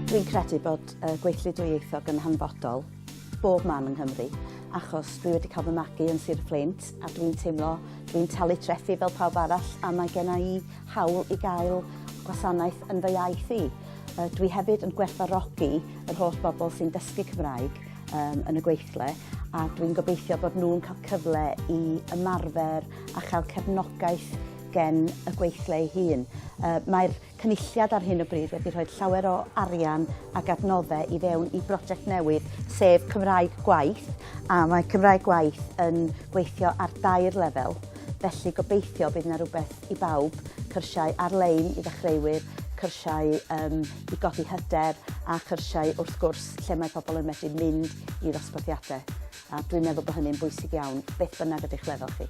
Dwi'n credu bod gweithlu dwyieithog yn hanfodol bob man yng Nghymru, achos dwi wedi cael fy magu yn Sir Fflint a dwi'n teimlo, dwi'n talu treffu fel pawb arall a mae gen i hawl i gael gwasanaeth yn fy iaith i. Dwi hefyd yn gwerthfawrogi yr holl bobl sy'n dysgu Cymraeg yn y gweithle a dwi'n gobeithio bod nhw'n cael cyfle i ymarfer a chael cefnogaeth gen y gweithle ei hun. Mae'r cynulliad ar hyn o bryd wedi rhoi llawer o arian ac adnoddau i fewn i brosiect newydd, sef Cymraeg Gwaith, a mae Cymraeg Gwaith yn gweithio ar 2 lefel. Felly gobeithio bydd yna rhywbeth i bawb, cyrsiau ar-lein i ddechreuwyr, cyrsiau i godi hyder a cyrsiau wrth gwrs lle mae pobl yn medru mynd i ddosbarthiadau. A dwi'n meddwl bod hynny'n bwysig iawn, beth bynnag ydych lefel chi.